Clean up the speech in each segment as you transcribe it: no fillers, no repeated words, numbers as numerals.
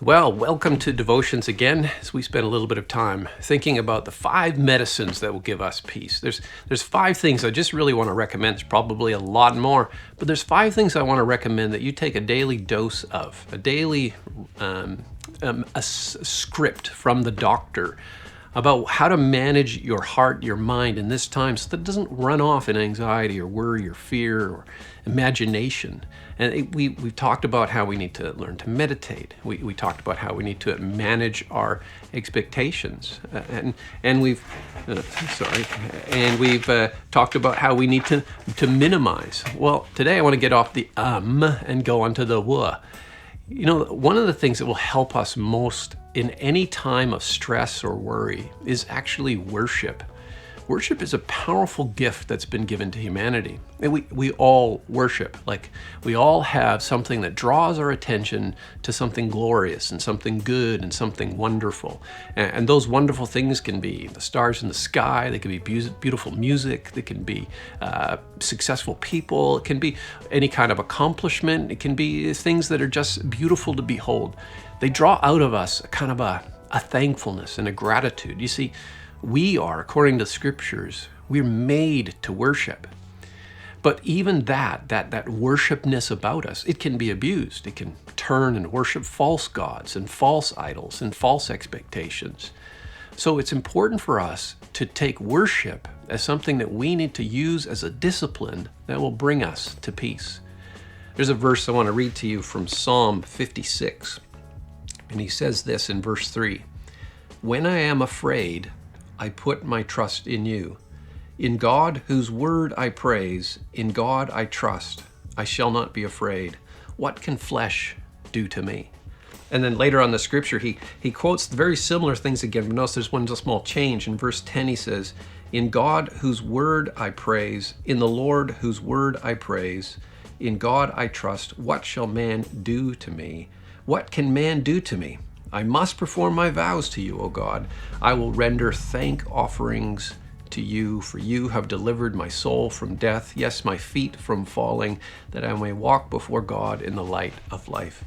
Well, welcome to Devotions again, as we spend a little bit of time thinking about the 5 medicines that will give us peace. There's 5 things I just really want to recommend. There's probably a lot more, but there's 5 things I want to recommend that you take a daily dose of, a daily script from the doctor about how to manage your heart, your mind in this time so that it doesn't run off in anxiety or worry or fear or imagination. And we've talked about how we need to learn to meditate. We talked about how we need to manage our expectations. And we've talked about how we need to minimize. Well, today I want to get off the and go onto the w. You know, one of the things that will help us most in any time of stress or worry is actually worship. Worship is a powerful gift that's been given to humanity. And we all worship. Like, we all have something that draws our attention to something glorious and something good and something wonderful. And those wonderful things can be the stars in the sky, they can be beautiful music, they can be successful people, it can be any kind of accomplishment, it can be things that are just beautiful to behold. They draw out of us a kind of a thankfulness and a gratitude. You see, we are, according to scriptures, we're made to worship. But even that worshipness about us, it can be abused. It can turn and worship false gods and false idols and false expectations. So it's important for us to take worship as something that we need to use as a discipline that will bring us to peace. There's a verse I want to read to you from Psalm 56. And he says this in verse 3, "When I am afraid, I put my trust in you. In God, whose word I praise, in God I trust. I shall not be afraid. What can flesh do to me?" And then later on the scripture, he quotes very similar things again, but notice there's one small change. In verse 10, he says, "In God, whose word I praise, in the Lord, whose word I praise, in God I trust. What shall man do to me? What can man do to me? I must perform my vows to you, O God. I will render thank offerings to you, for you have delivered my soul from death, yes, my feet from falling, that I may walk before God in the light of life."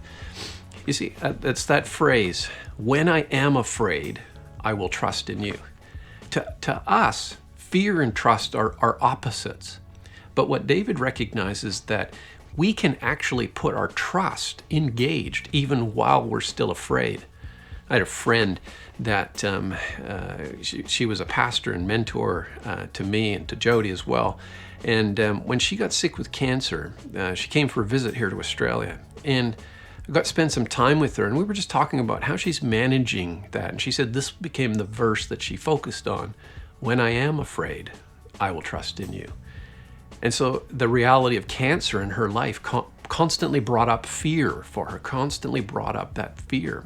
You see, that's that phrase, when I am afraid, I will trust in you. To us, fear and trust are opposites. But what David recognizes that we can actually put our trust engaged even while we're still afraid. I had a friend that she was a pastor and mentor to me and to Jody as well. And when she got sick with cancer, she came for a visit here to Australia. And I got to spend some time with her, and we were just talking about how she's managing that. And she said this became the verse that she focused on. When I am afraid, I will trust in you. And so the reality of cancer in her life constantly brought up fear for her, constantly brought up that fear.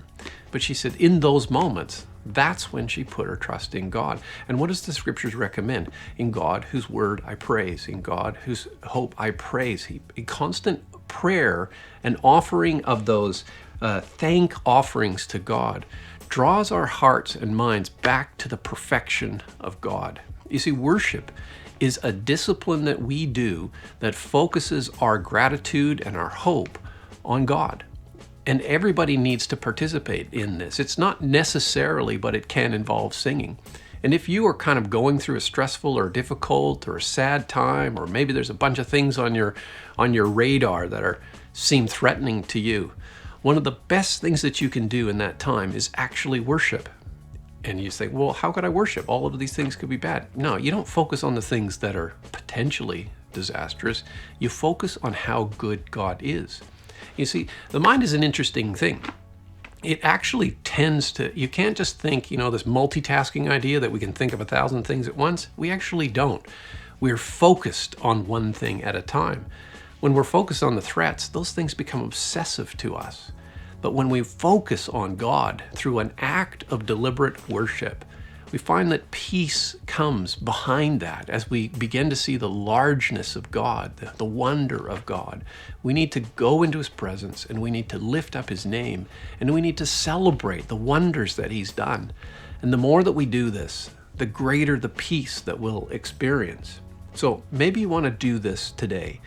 But she said in those moments, that's when she put her trust in God. And what does the scriptures recommend? In God, whose word I praise, in God, whose hope I praise. A constant prayer and offering of those thank offerings to God draws our hearts and minds back to the perfection of God. You see, worship is a discipline that we do that focuses our gratitude and our hope on God. And everybody needs to participate in this. It's not necessarily, but it can involve singing. And if you are kind of going through a stressful or difficult or a sad time, or maybe there's a bunch of things on your radar that seem threatening to you, one of the best things that you can do in that time is actually worship. And you say, well, how could I worship? All of these things could be bad. No, you don't focus on the things that are potentially disastrous. You focus on how good God is. You see, the mind is an interesting thing. It actually tends to, you can't just think, this multitasking idea that we can think of 1,000 things at once. We actually don't. We're focused on one thing at a time. When we're focused on the threats, those things become obsessive to us. But when we focus on God through an act of deliberate worship, we find that peace comes behind that as we begin to see the largeness of God, the wonder of God. We need to go into His presence, and we need to lift up His name, and we need to celebrate the wonders that He's done. And the more that we do this, the greater the peace that we'll experience. So maybe you want to do this today.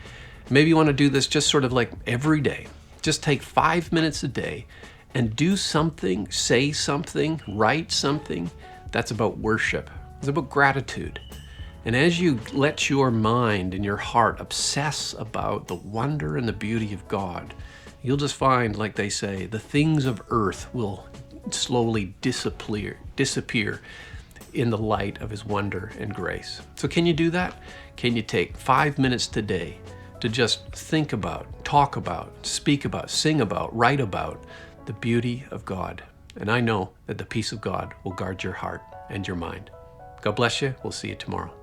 Maybe you want to do this just sort of like every day. Just take 5 minutes a day and do something, say something, write something, that's about worship. It's about gratitude. And as you let your mind and your heart obsess about the wonder and the beauty of God, you'll just find, like they say, the things of earth will slowly disappear in the light of his wonder and grace. So can you do that? Can you take 5 minutes today to just think about, talk about, speak about, sing about, write about the beauty of God? And I know that the peace of God will guard your heart and your mind. God bless you. We'll see you tomorrow.